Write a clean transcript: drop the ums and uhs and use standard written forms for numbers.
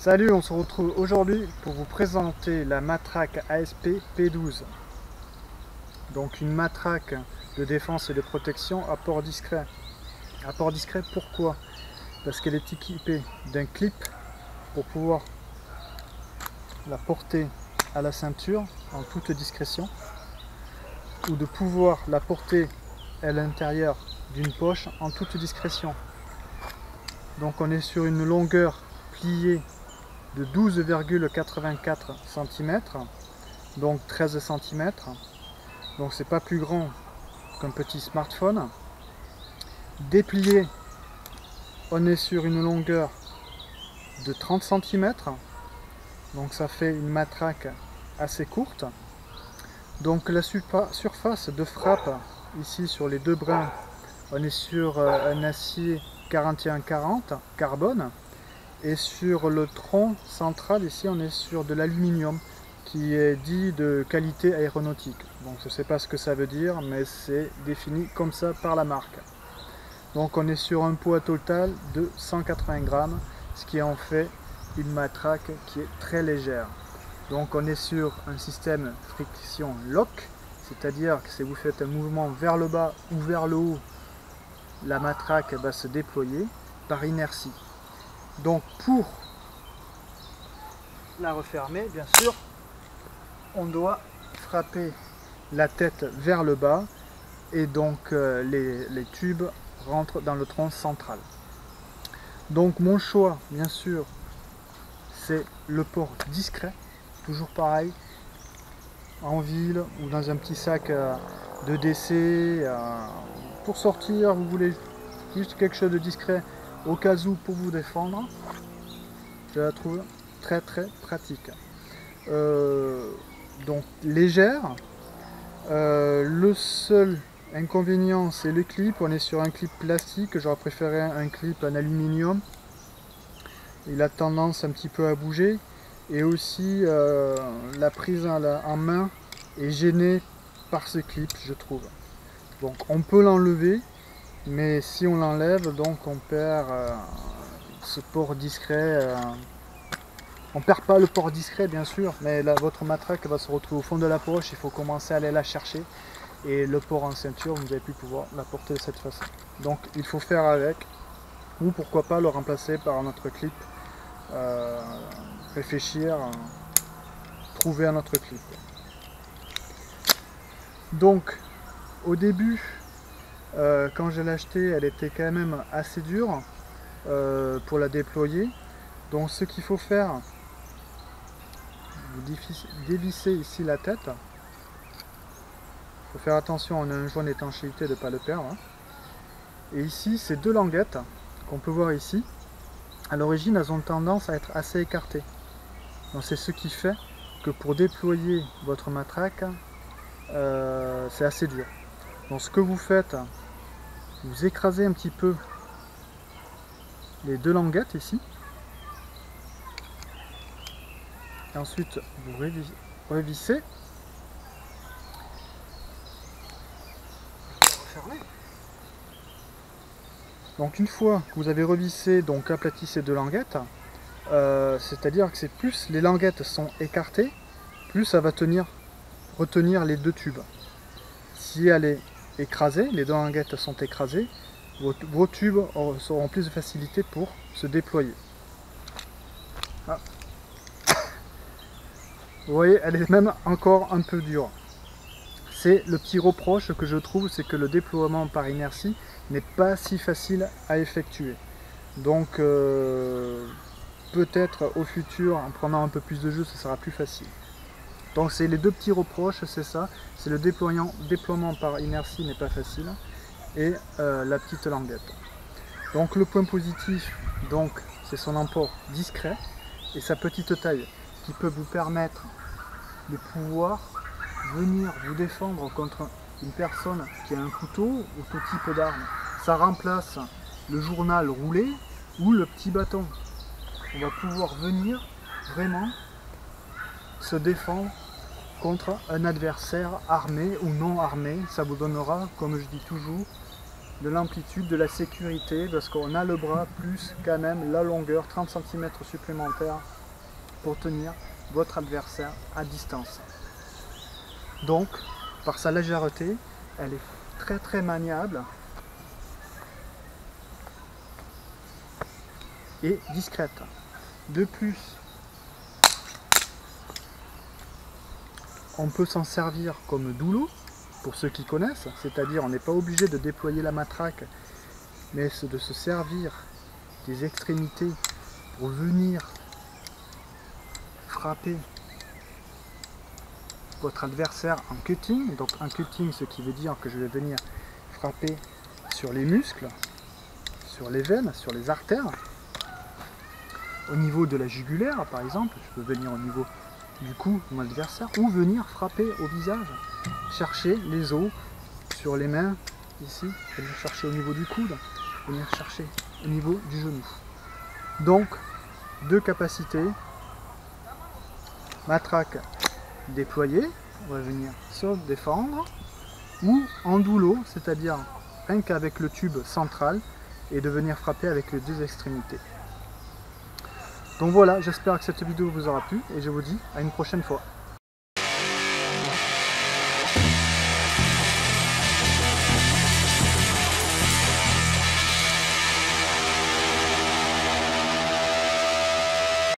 Salut, on se retrouve aujourd'hui pour vous présenter la matraque ASP P12. Donc une matraque de défense et de protection à port discret. À port discret, pourquoi? Parce qu'elle est équipée d'un clip pour pouvoir la porter à la ceinture en toute discrétion, ou de pouvoir la porter à l'intérieur d'une poche en toute discrétion. Donc on est sur une longueur pliée de 12,84 cm, donc 13 cm, donc c'est pas plus grand qu'un petit smartphone. Déplié, on est sur une longueur de 30 cm, donc ça fait une matraque assez courte. Donc la surface de frappe ici sur les deux brins, on est sur un acier 4140 carbone. Et sur le tronc central, ici, on est sur de l'aluminium qui est dit de qualité aéronautique. Donc je ne sais pas ce que ça veut dire, mais c'est défini comme ça par la marque. Donc on est sur un poids total de 180 grammes, ce qui en fait une matraque qui est très légère. Donc on est sur un système friction lock, c'est-à-dire que si vous faites un mouvement vers le bas ou vers le haut, la matraque va se déployer par inertie. Donc pour la refermer, bien sûr, on doit frapper la tête vers le bas et donc les tubes rentrent dans le tronc central. Donc mon choix, bien sûr, c'est le port discret, toujours pareil, en ville ou dans un petit sac de décès. Pour sortir, vous voulez juste quelque chose de discret au cas où pour vous défendre, je la trouve très pratique. Donc légère. Le seul inconvénient, c'est le clip. On est sur un clip plastique, j'aurais préféré un clip en aluminium. Il a tendance un petit peu à bouger, et aussi la prise en main est gênée par ce clip, je trouve. Donc on peut l'enlever, mais si on l'enlève, donc on perd ce port discret. On perd pas le port discret, bien sûr, mais là, votre matraque va se retrouver au fond de la poche. Il faut commencer à aller la chercher, et le port en ceinture, vous n'allez plus pouvoir la porter de cette façon. Donc il faut faire avec, ou pourquoi pas le remplacer par un autre clip. Réfléchir, trouver un autre clip. Donc au début, quand je l'ai achetée, elle était quand même assez dure pour la déployer. Donc ce qu'il faut faire, vous dévissez ici la tête. Il faut faire attention, on a un joint d'étanchéité de ne pas le perdre. Et ici, ces deux languettes qu'on peut voir ici, à l'origine, elles ont tendance à être assez écartées. Donc c'est ce qui fait que pour déployer votre matraque, c'est assez dur. Donc ce que vous faites, vous écrasez un petit peu les deux languettes ici. Et ensuite vous revissez. Donc une fois que vous avez revissé, donc aplati ces deux languettes, c'est-à-dire que c'est plus les languettes sont écartées, plus ça va retenir les deux tubes. Si elle est écrasée, les deux languettes sont écrasées, vos tubes auront plus de facilité pour se déployer. Ah. Vous voyez, elle est même encore un peu dure. C'est le petit reproche que je trouve, c'est que le déploiement par inertie n'est pas si facile à effectuer. Donc peut-être au futur, en prenant un peu plus de jeu, ça sera plus facile. Donc c'est les deux petits reproches, c'est ça, c'est le déploiement par inertie n'est pas facile, et la petite languette. Donc le point positif, donc c'est son emport discret et sa petite taille qui peut vous permettre de pouvoir venir vous défendre contre une personne qui a un couteau ou tout type d'arme. Ça remplace le journal roulé ou le petit bâton. On va pouvoir venir vraiment se défendre contre un adversaire armé ou non armé. Ça vous donnera, comme je dis toujours, de l'amplitude, de la sécurité, parce qu'on a le bras plus quand même la longueur, 30 cm supplémentaires pour tenir votre adversaire à distance. Donc, par sa légèreté, elle est très maniable et discrète. De plus, on peut s'en servir comme doulo, pour ceux qui connaissent, c'est-à-dire on n'est pas obligé de déployer la matraque, mais de se servir des extrémités pour venir frapper votre adversaire en cutting. Donc un cutting, ce qui veut dire que je vais venir frapper sur les muscles, sur les veines, sur les artères, au niveau de la jugulaire par exemple. Je peux venir au niveau du cou de mon adversaire, ou venir frapper au visage, chercher les os sur les mains ici, venir chercher au niveau du coude, venir chercher au niveau du genou. Donc deux capacités: matraque déployée, on va venir se défendre, ou en doulo, c'est-à-dire rien qu'avec le tube central, et de venir frapper avec les deux extrémités. Donc voilà, j'espère que cette vidéo vous aura plu et je vous dis à une prochaine fois.